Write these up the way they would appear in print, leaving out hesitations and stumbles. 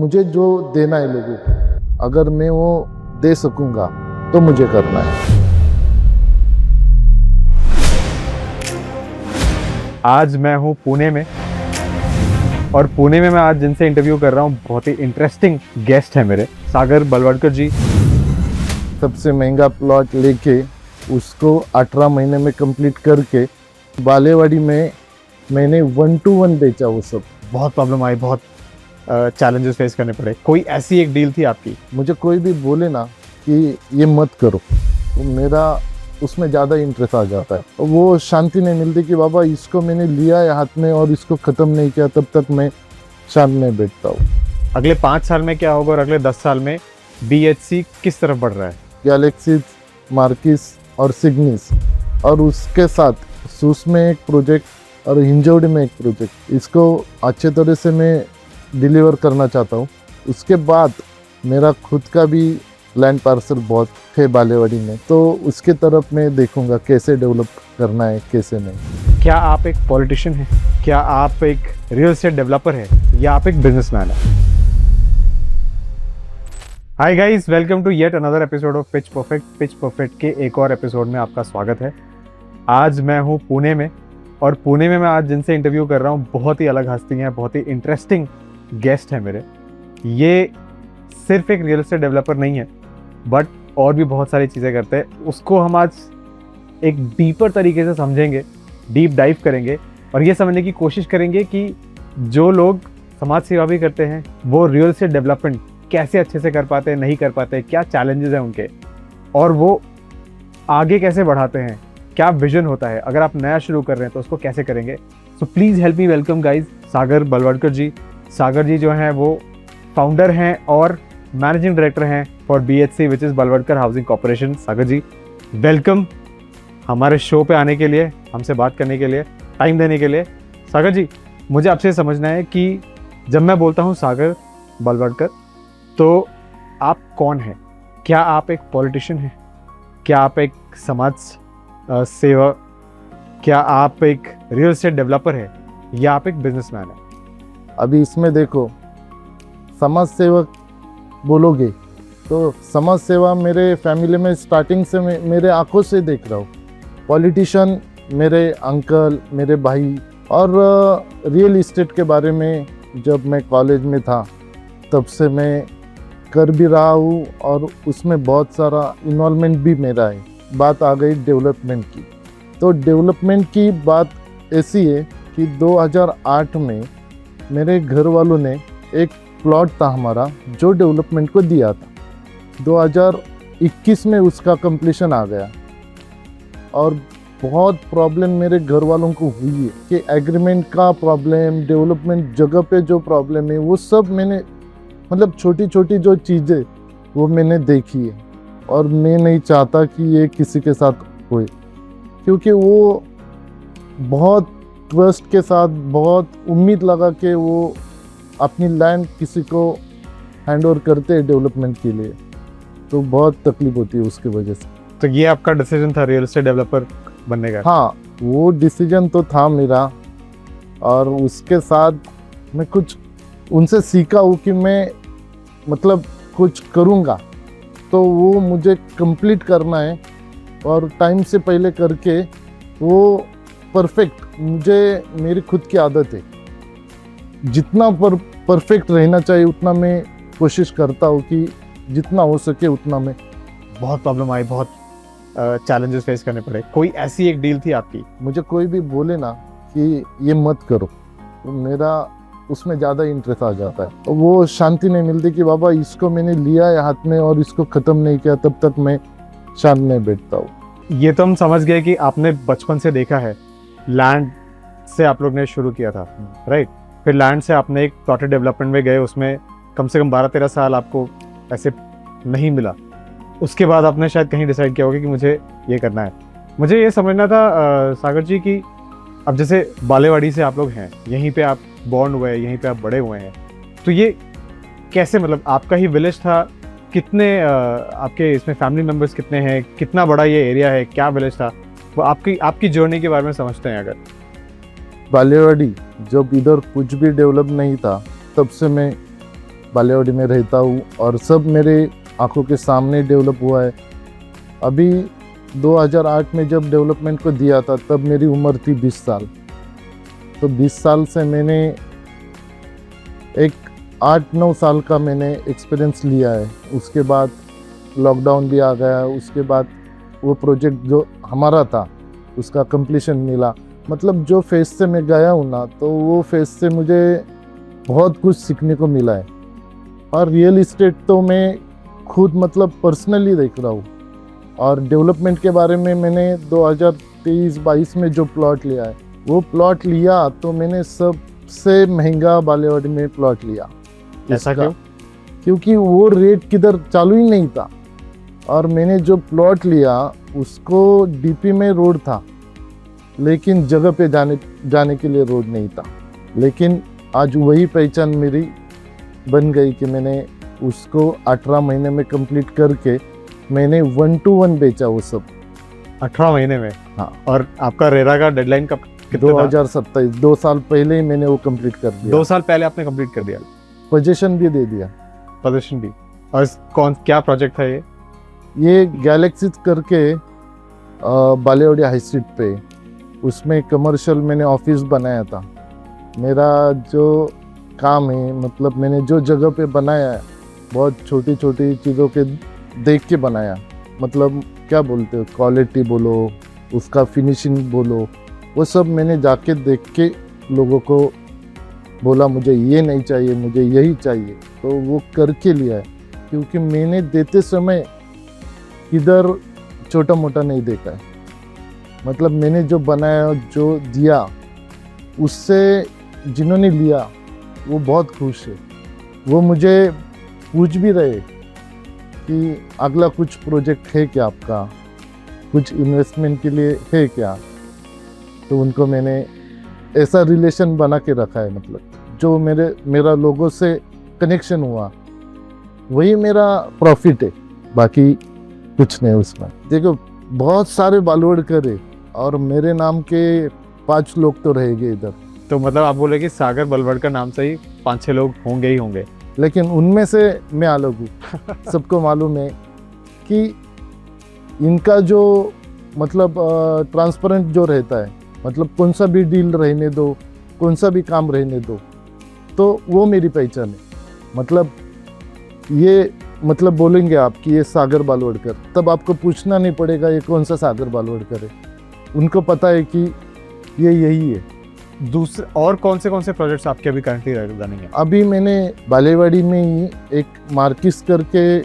मुझे जो देना है लोगों को, अगर मैं वो दे सकूंगा तो मुझे करना है। आज मैं हूँ पुणे में, और पुणे में मैं आज जिनसे इंटरव्यू कर रहा हूँ बहुत ही इंटरेस्टिंग गेस्ट है मेरे, सागर बलवड़कर जी। सबसे महंगा प्लॉट लेके उसको 18 महीने में कंप्लीट करके बालेवाड़ी में मैंने 1-to-1 बेचा। वो सब बहुत प्रॉब्लम आई, बहुत चैलेंजेस फेस करने पड़े। कोई ऐसी एक डील थी आपकी? मुझे कोई भी बोले ना कि ये मत करो तो मेरा उसमें ज़्यादा इंटरेस्ट आ जाता है। वो शांति नहीं मिलती कि बाबा इसको मैंने लिया है हाथ में और इसको ख़त्म नहीं किया, तब तक मैं शांत नहीं बैठता हूँ। अगले 5 साल में क्या होगा और अगले 10 साल में BHC किस तरफ बढ़ रहा है? गैलेक्सी, मार्किस और सिग्निस, और उसके साथ सूस में एक प्रोजेक्ट और हिंजौड़ी में एक प्रोजेक्ट, इसको अच्छे तरह से मैं डिलीवर करना चाहता हूँ। उसके बाद मेरा खुद का भी लैंड पार्सल बहुत है बालेवाड़ी में, तो उसके तरफ मैं देखूंगा कैसे डेवलप करना है कैसे नहीं। क्या आप एक पॉलिटिशियन हैं? क्या आप एक रियल एस्टेट डेवलपर हैं? या आप एक बिजनेसमैन हैं? Hi guys, welcome to yet another episode of pitch perfect. Pitch perfect के एक और एपिसोड में आपका स्वागत है। आज मैं हूँ पुणे में, और पुणे में मैं आज जिनसे इंटरव्यू कर रहा हूँ बहुत ही अलग हस्ती हैं, बहुत ही इंटरेस्टिंग गेस्ट हैं मेरे। ये सिर्फ एक रियल एस्टेट डेवलपर नहीं है, बट और भी बहुत सारी चीज़ें करते हैं। उसको हम आज एक डीपर तरीके से समझेंगे, डीप डाइव करेंगे, और ये समझने की कोशिश करेंगे कि जो लोग समाज सेवा भी करते हैं वो रियल एस्टेट डेवलपमेंट कैसे अच्छे से कर पाते हैं, नहीं कर पाते, क्या चैलेंजेस हैं उनके, और वो आगे कैसे बढ़ाते हैं, क्या विजन होता है। अगर आप नया शुरू कर रहे हैं तो उसको कैसे करेंगे। So please help me welcome guys Sagar Balwadkar ji. Sagar ji जो हैं वो फाउंडर हैं और मैनेजिंग डायरेक्टर हैं for BHC which is Balwadkar housing corporation. Sagar ji welcome हमारे शो पे आने के लिए, हमसे बात करने के लिए, टाइम देने के लिए। सागर जी, मुझे आपसे समझना है कि जब मैं बोलता हूँ सागर बलवड़कर तो आप कौन हैं? क्या आप एक पॉलिटिशियन हैं? क्या आप एक समाज सेवक? क्या आप एक रियल एस्टेट डेवलपर है, या आप एक बिजनेसमैन है? अभी इसमें देखो, समाज सेवक बोलोगे तो समाज सेवा मेरे फैमिली में स्टार्टिंग से मेरे आंखों से देख रहा हूँ। पॉलिटिशियन मेरे अंकल, मेरे भाई, और रियल इस्टेट के बारे में जब मैं कॉलेज में था तब से मैं कर भी रहा हूँ, और उसमें बहुत सारा इन्वॉल्वमेंट भी मेरा है। बात आ गई डेवलपमेंट की, तो डेवलपमेंट की बात ऐसी है कि 2008 में मेरे घर वालों ने एक प्लॉट था हमारा जो डेवलपमेंट को दिया था। 2021 में उसका कंप्लीशन आ गया, और बहुत प्रॉब्लम मेरे घर वालों को हुई है कि एग्रीमेंट का प्रॉब्लम, डेवलपमेंट जगह पे जो प्रॉब्लम है वो सब मैंने, मतलब छोटी छोटी जो चीज़ें वो मैंने देखी है, और मैं नहीं चाहता कि ये किसी के साथ होए, क्योंकि वो बहुत ट्रस्ट के साथ, बहुत उम्मीद लगा के वो अपनी लैंड किसी को हैंड ओवर करते हैं डेवलपमेंट के लिए, तो बहुत तकलीफ होती है उसकी वजह से। तो ये आपका डिसीजन था रियल एस्टेट डेवलपर बनने का? हाँ, वो डिसीजन तो था मेरा, और उसके साथ मैं कुछ उनसे सीखा हूँ कि मैं मतलब कुछ करूँगा तो वो मुझे कंप्लीट करना है, और टाइम से पहले करके वो परफेक्ट, मुझे मेरी खुद की आदत है जितना परफेक्ट रहना चाहिए उतना मैं कोशिश करता हूँ कि जितना हो सके उतना मैं। बहुत प्रॉब्लम आई, बहुत चैलेंजेस फेस करने पड़े। कोई ऐसी एक डील थी आपकी? मुझे कोई भी बोले ना कि ये मत करो तो मेरा उसमें ज़्यादा इंटरेस्ट आ जाता है। वो शांति नहीं मिलती कि बाबा इसको मैंने लिया है हाथ में और इसको ख़त्म नहीं किया, तब तक मैं शांत नहीं बैठता हूँ। ये तो हम समझ गए कि आपने बचपन से देखा है, लैंड से आप लोग ने शुरू किया था, राइट? फिर लैंड से आपने एक प्लॉटेड डेवलपमेंट में गए, उसमें कम से कम 12-13 साल आपको ऐसे नहीं मिला। उसके बाद आपने शायद कहीं डिसाइड किया होगा कि मुझे ये करना है। मुझे ये समझना था सागर जी कि अब जैसे बालेवाड़ी से आप लोग हैं, यहीं पे आप बॉर्न हुए हैं, यहीं पे आप बड़े हुए हैं, तो ये कैसे, मतलब आपका ही विलेज था? कितने आपके इसमें फैमिली मेम्बर्स कितने हैं? कितना बड़ा ये एरिया है? क्या विलेज था वो? आपकी जर्नी के बारे में समझते हैं अगर। बालेवाड़ी जब इधर कुछ भी डेवलप नहीं था तब से मैं बालेवाड़ी में रहता हूँ और सब मेरे आंखों के सामने डेवलप हुआ है। अभी 2008 में जब डेवलपमेंट को दिया था तब मेरी उम्र थी 20 साल। तो 20 साल से मैंने एक 8-9 साल का मैंने एक्सपीरियंस लिया है। उसके बाद लॉकडाउन भी आ गया, उसके बाद वो प्रोजेक्ट जो हमारा था उसका कंप्लीशन मिला। मतलब जो फेज से मैं गया हूँ ना, तो वो फेज से मुझे बहुत कुछ सीखने को मिला है। और रियल इस्टेट तो मैं खुद मतलब पर्सनली देख रहा हूँ। और डेवलपमेंट के बारे में मैंने 2023-22 में जो प्लॉट लिया है, वो प्लॉट लिया तो मैंने सबसे महंगा बालेवाड़ी में प्लॉट लिया। ऐसा क्यों? क्योंकि वो रेट किधर चालू ही नहीं था। और मैंने जो प्लॉट लिया उसको डीपी में रोड था, लेकिन जगह पे जाने के लिए रोड नहीं था। लेकिन आज वही पहचान मेरी बन गई कि मैंने उसको 18 महीने में कंप्लीट करके मैंने 1-to-1 बेचा वो सब 18 महीने में? हाँ। और आपका रेरा का डेडलाइन कब कितना था? 2027, 2 साल पहले ही मैंने वो कंप्लीट कर दिया। 2 साल पहले आपने कंप्लीट कर दिया? पोजीशन भी दे दिया। पोजीशन भी। और क्या प्रोजेक्ट था ये गैलेक्सी करके बालेवाड़ी हाई स्ट्रीट पे, उसमें कमर्शियल मैंने ऑफिस बनाया था। मेरा जो काम है, मतलब मैंने जो जगह पे बनाया है, बहुत छोटी छोटी चीज़ों के देख के बनाया। मतलब क्या बोलते हो, क्वालिटी बोलो, उसका फिनिशिंग बोलो, वो सब मैंने जाके देख के लोगों को बोला मुझे ये नहीं चाहिए, मुझे यही चाहिए, तो वो करके लिया है। क्योंकि मैंने देते समय इधर छोटा मोटा नहीं देखा है। मतलब मैंने जो बनाया, जो दिया, उससे जिन्होंने लिया वो बहुत खुश है। वो मुझे पूछ भी रहे कि अगला कुछ प्रोजेक्ट है क्या आपका, कुछ इन्वेस्टमेंट के लिए है क्या। तो उनको मैंने ऐसा रिलेशन बना के रखा है। मतलब जो मेरा लोगों से कनेक्शन हुआ वही मेरा प्रॉफिट है, बाकी कुछ नहीं उसमें। देखो बहुत सारे बालवड़कर है और मेरे नाम के 5 लोग तो रहेंगे इधर। तो मतलब आप बोले कि सागर बलवड़कर नाम से ही 5-6 लोग होंगे ही होंगे। लेकिन उनमें से मैं अलग हूँ। सबको मालूम है कि इनका जो मतलब ट्रांसपेरेंट जो रहता है, मतलब कौन सा भी डील रहने दो, कौन सा भी काम रहने दो, तो वो मेरी पहचान है। मतलब ये मतलब बोलेंगे आप कि ये सागर बालवड़कर, तब आपको पूछना नहीं पड़ेगा ये कौन सा सागर बालवड़कर है। उनको पता है कि ये यही है। दूसरे और कौन से प्रोजेक्ट्स आपके अभी करंटली रनिंग है? अभी मैंने बालेवाड़ी में ही एक मार्किस करके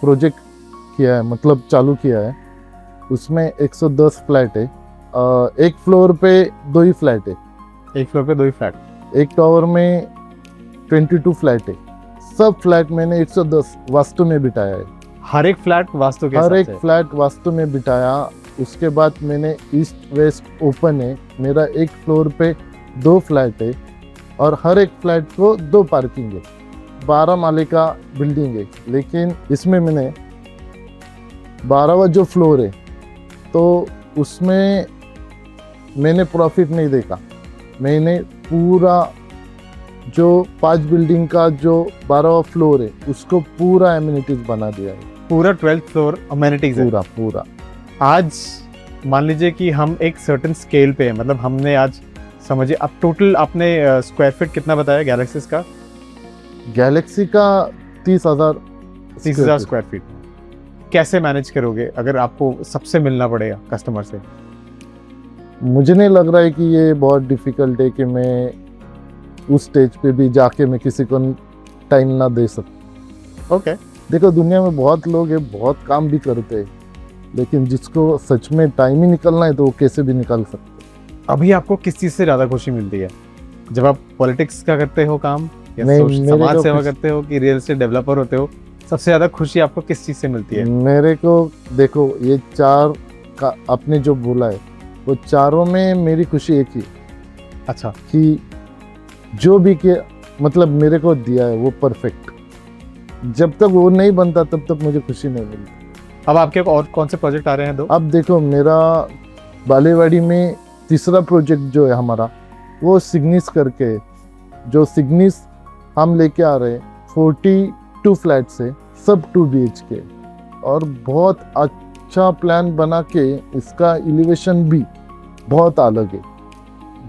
प्रोजेक्ट किया है, मतलब चालू किया है। उसमें 110 फ्लैट है। एक फ्लोर पे 2 ही फ्लैट है। एक फ्लोर पे 2 ही फ्लैट? एक टावर में 22 फ्लैट है। सब फ्लैट मैंने 110 वास्तु में बिठाया है। हर एक फ्लैट वास्तु के हर हिसाब एक से? फ्लैट वास्तु में बिठाया। उसके बाद मैंने ईस्ट वेस्ट ओपन है। मेरा एक फ्लोर पे 2 फ्लैट है और हर एक फ्लैट को 2 पार्किंग है। 12 माले का बिल्डिंग है, लेकिन इसमें मैंने 12वां जो फ्लोर है तो उसमें मैंने प्रॉफिट नहीं देखा। मैंने पूरा जो 5 बिल्डिंग का जो 12वां फ्लोर है उसको पूरा एमिनिटीज बना दिया है। पूरा 12th फ्लोर अमेनिटीज है? पूरा। आज मान लीजिए कि हम एक सर्टेन स्केल पे हैं, मतलब हमने आज समझिए अब टोटल आपने स्क्वायर फीट कितना बताया गैलेक्सीज का? गैलेक्सी का 30,000 स्क्वायर फीट। कैसे मैनेज करोगे अगर आपको सबसे मिलना पड़ेगा कस्टमर से? मुझे नहीं लग रहा है कि ये बहुत डिफिकल्ट है कि मैं उस स्टेज पे भी जाके मैं किसी को टाइम ना दे सकूं। ओके। देखो दुनिया में बहुत लोग हैं, बहुत काम भी करते हैं, लेकिन जिसको सच में टाइम ही निकलना है तो वो कैसे भी निकाल सकते हैं। अभी आपको किस चीज़ से ज़्यादा खुशी मिलती है? जब आप पॉलिटिक्स का करते हो काम, या नहीं, समाज सेवा करते हो, कि रियल एस्टेट डेवलपर होते हो? सबसे ज़्यादा खुशी आपको किस चीज़ से मिलती है? मेरे को देखो ये 4 का आपने जो बोला है वो चारों में मेरी खुशी एक ही। अच्छा। कि जो भी किया मतलब मेरे को दिया है वो परफेक्ट। जब तक वो नहीं बनता तब तक मुझे खुशी नहीं मिलती। अब आपके और कौन से प्रोजेक्ट आ रहे हैं? 2 अब देखो मेरा बालेवाड़ी में तीसरा प्रोजेक्ट जो है हमारा, वो सिग्निस करके, जो सिग्निस हम लेके आ रहे हैं 42 फ्लैट्स है, सब 2 BHK, और बहुत अच्छा प्लान बना के इसका एलिवेशन भी बहुत अलग है।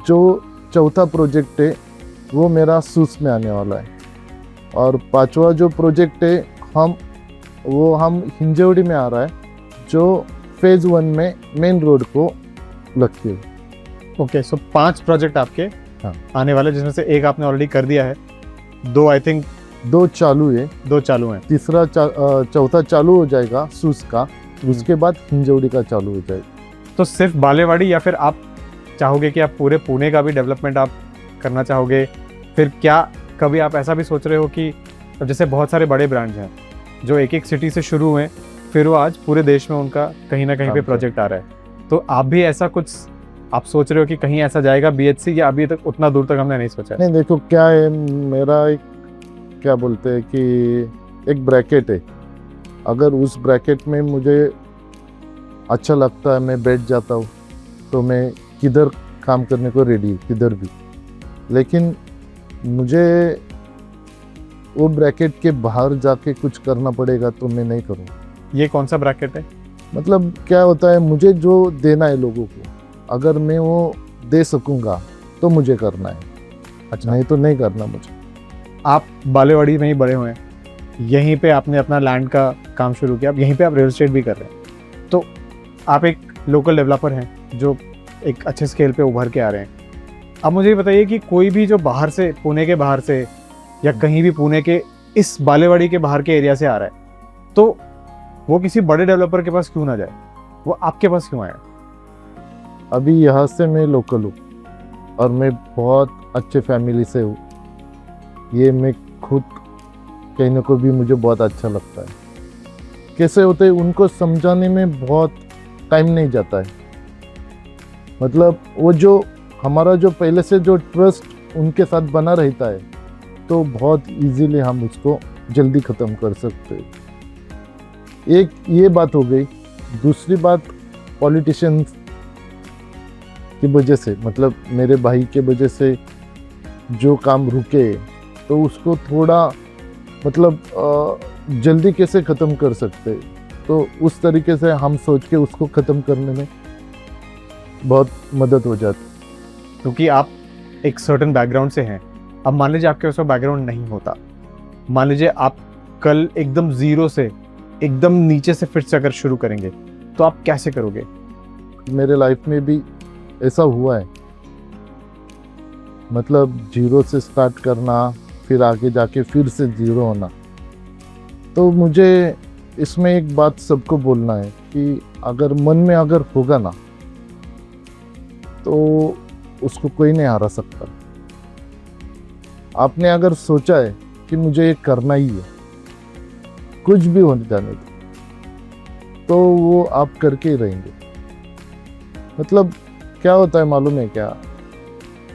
जो चौथा प्रोजेक्ट है वो मेरा सूस में आने वाला है, और 5वां जो प्रोजेक्ट है हम हिंजवड़ी में आ रहा है, जो फेज 1 में मेन रोड को लग के। ओके, सो 5 प्रोजेक्ट आपके हाँ। आने वाले, जिसमें से एक आपने ऑलरेडी कर दिया है, 2 आई थिंक 2 चालू है, 2 चालू हैं। तीसरा चौथा चालू हो जाएगा सूस का, उसके बाद हिंजवड़ी का चालू हो जाएगा। तो सिर्फ बालेवाड़ी, या फिर आप चाहोगे कि आप पूरे पुणे का भी डेवलपमेंट आप करना चाहोगे? फिर क्या कभी आप ऐसा भी सोच रहे हो कि अब जैसे बहुत सारे बड़े ब्रांड्स हैं जो एक एक सिटी से शुरू हुए, फिर वो आज पूरे देश में उनका कहीं ना कहीं पे प्रोजेक्ट आ रहा है, तो आप भी ऐसा कुछ आप सोच रहे हो कि कहीं ऐसा जाएगा BHC, या अभी तक उतना दूर तक हमने नहीं सोचा है? नहीं, देखो क्या है, मेरा एक क्या बोलते हैं कि एक ब्रैकेट है, अगर उस ब्रैकेट में मुझे अच्छा लगता है, मैं बैठ जाता हूँ, तो मैं किधर काम करने को रेडी हूँ, किधर भी। लेकिन मुझे वो ब्रैकेट के बाहर जाके कुछ करना पड़ेगा तो मैं नहीं करूँगा। ये कौन सा ब्रैकेट है? मतलब क्या होता है, मुझे जो देना है लोगों को, अगर मैं वो दे सकूँगा तो मुझे करना है, अच्छा नहीं तो नहीं करना मुझे। आप बालेवाड़ी में ही बड़े हुए हैं, यहीं पे आपने अपना लैंड का काम शुरू किया, अब यहीं पे आप रियल एस्टेट भी कर रहे हैं, तो आप एक लोकल डेवलपर हैं जो एक अच्छे स्केल पे उभर के आ रहे हैं। अब मुझे ये बताइए कि कोई भी जो बाहर से, पुणे के बाहर से या कहीं भी पुणे के इस बालेवाड़ी के बाहर के एरिया से आ रहा है, तो वो किसी बड़े डेवलपर के पास क्यों ना जाए, वो आपके पास क्यों आए? अभी यहाँ से मैं लोकल हूँ और मैं बहुत अच्छे फैमिली से हूँ, ये मैं खुद कहने को भी मुझे बहुत अच्छा लगता है। कैसे होते हैं उनको समझाने में बहुत टाइम नहीं जाता है, मतलब वो जो हमारा जो पहले से जो ट्रस्ट उनके साथ बना रहता है, तो बहुत इजीली हम उसको जल्दी ख़त्म कर सकते हैं। एक ये बात हो गई। दूसरी बात, पॉलिटिशियंस की वजह से, मतलब मेरे भाई के वजह से जो काम रुके, तो उसको थोड़ा मतलब जल्दी कैसे ख़त्म कर सकते, तो उस तरीके से हम सोच के उसको ख़त्म करने में बहुत मदद हो जाती। क्योंकि आप एक सर्टेन बैकग्राउंड से हैं, अब मान लीजिए आपके पास वो बैकग्राउंड नहीं होता, मान लीजिए आप कल एकदम ज़ीरो से, एकदम नीचे से फिर से अगर शुरू करेंगे, तो आप कैसे करोगे? मेरे लाइफ में भी ऐसा हुआ है, मतलब जीरो से स्टार्ट करना, फिर आगे जाके फिर से जीरो होना। तो मुझे इसमें एक बात सबको बोलना है कि अगर मन में अगर होगा ना, तो उसको कोई नहीं हरा सकता। आपने अगर सोचा है कि मुझे ये करना ही है, कुछ भी होने जाने दो, तो वो आप करके ही रहेंगे। मतलब क्या होता है मालूम है क्या,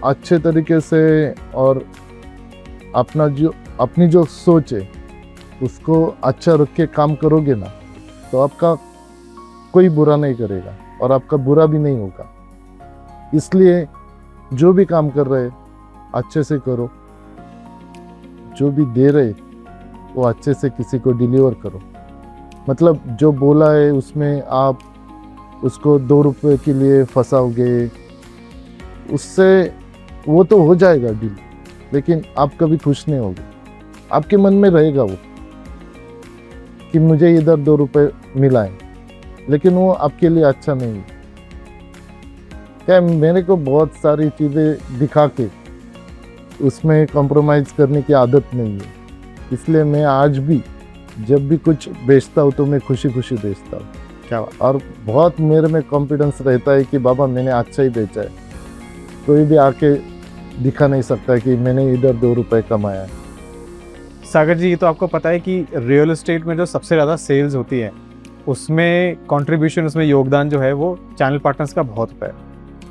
अच्छे तरीके से और अपनी जो सोच है उसको अच्छा रख के काम करोगे ना, तो आपका कोई बुरा नहीं करेगा और आपका बुरा भी नहीं होगा। इसलिए जो भी काम कर रहे अच्छे से करो, जो भी दे रहे वो अच्छे से किसी को डिलीवर करो। मतलब जो बोला है उसमें आप उसको 2 रुपए के लिए फंसाओगे, उससे वो तो हो जाएगा डील, लेकिन आप कभी खुश नहीं होगे। आपके मन में रहेगा वो कि मुझे इधर 2 रुपए मिला है, लेकिन वो आपके लिए अच्छा नहीं है। क्या मेरे को बहुत सारी चीज़ें दिखा के उसमें कॉम्प्रोमाइज़ करने की आदत नहीं है, इसलिए मैं आज भी जब भी कुछ बेचता हूँ तो मैं खुशी खुशी बेचता हूँ। क्या बात। और बहुत मेरे में कॉन्फिडेंस रहता है कि बाबा मैंने अच्छा ही बेचा है, कोई भी आके दिखा नहीं सकता कि मैंने इधर 2 रुपए कमाया है। सागर जी, ये तो आपको पता है कि रियल एस्टेट में जो सबसे ज़्यादा सेल्स होती है, उसमें कंट्रीब्यूशन, उसमें योगदान जो है वो चैनल पार्टनर्स का बहुत होता है।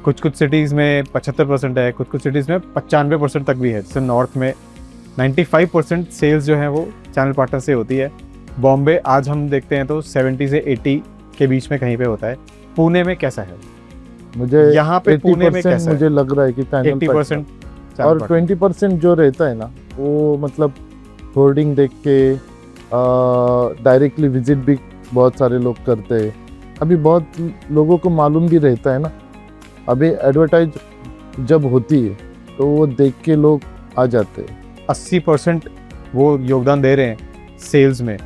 कुछ कुछ सिटीज़ में 75% है, कुछ कुछ सिटीज़ में 95% तक भी है। जैसे नॉर्थ में 95% सेल्स जो है वो चैनल पार्टनर से होती है। बॉम्बे आज हम देखते हैं तो 70 से 80 के बीच में कहीं पे होता है। पुणे में कैसा है? मुझे यहाँ पे पुणे में कैसा मुझे लग रहा है कि चैनल 80% और 20% जो रहता है ना, वो मतलब होर्डिंग देख के डायरेक्टली विजिट भी बहुत सारे लोग करते हैं। अभी बहुत लोगों को मालूम भी रहता है ना, अभी एडवर्टाइज जब होती है तो वो देख के लोग आ जाते हैं। 80% वो योगदान दे रहे हैं सेल्स में।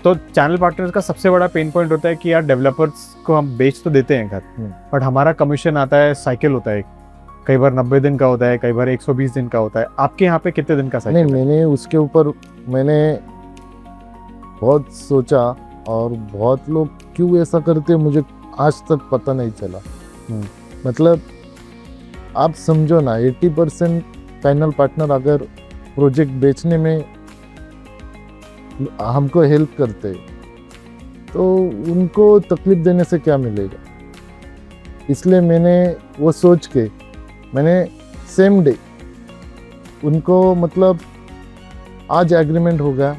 तो चैनल पार्टनर्स का सबसे बड़ा पेन पॉइंट होता है कि यार डेवलपर्स को हम बेच तो देते हैं घर, बट हमारा कमीशन आता है, साइकिल होता है, कई बार 90 दिन का होता है, कई बार 120 दिन का होता है। आपके यहाँ पे कितने दिन का नहीं, साइकिल है? मैंने उसके ऊपर मैंने बहुत सोचा और बहुत लोग क्यों ऐसा करते हैं मुझे आज तक पता नहीं चला। मतलब आप समझो ना, 80% चैनल पार्टनर अगर प्रोजेक्ट बेचने में हमको हेल्प करते तो उनको तकलीफ देने से क्या मिलेगा। इसलिए मैंने वो सोच के मैंने सेम डे उनको, मतलब आज एग्रीमेंट हो गया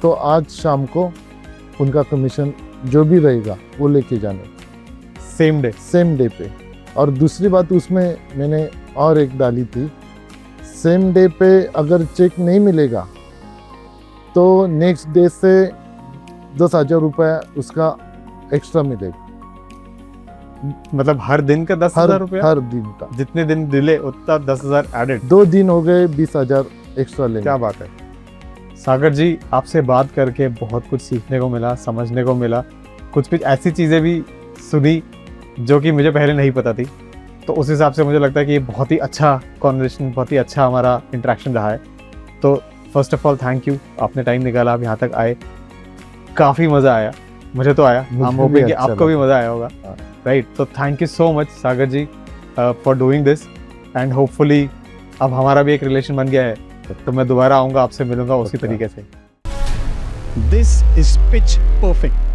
तो आज शाम को उनका कमीशन जो भी रहेगा वो लेके जाने, सेम डे पे। और दूसरी बात उसमें मैंने और एक डाली थी, सेम डे पे अगर चेक नहीं मिलेगा तो नेक्स्ट डे से 10,000 रुपया उसका एक्स्ट्रा मिलेगा। मतलब हर दिन का 10,000 रुपया? हर दिन का, जितने दिन डिले उतना 10,000 एडेड। 2 दिन हो गए 20,000 एक्स्ट्रा लेंगे। क्या बात है सागर जी, आपसे बात करके बहुत कुछ सीखने को मिला, समझने को मिला। कुछ ऐसी चीज़ें भी सुनी जो कि मुझे पहले नहीं पता थी। तो उस हिसाब से मुझे लगता है कि ये बहुत ही अच्छा कॉन्वर्सेशन, बहुत ही अच्छा हमारा इंटरेक्शन रहा है। तो first of all thank you, आपने टाइम निकाला, आप यहाँ तक आए, काफ़ी मज़ा आया, मुझे तो आया। हम होपिंग कि आपको भी मज़ा आया होगा, राइट? तो thank you so much Sagar ji for doing this, and hopefully अब हमारा भी एक रिलेशन बन गया है, तो मैं दोबारा आऊँगा, आपसे मिलूंगा उसी तरीके से। This is Pitch Perfect.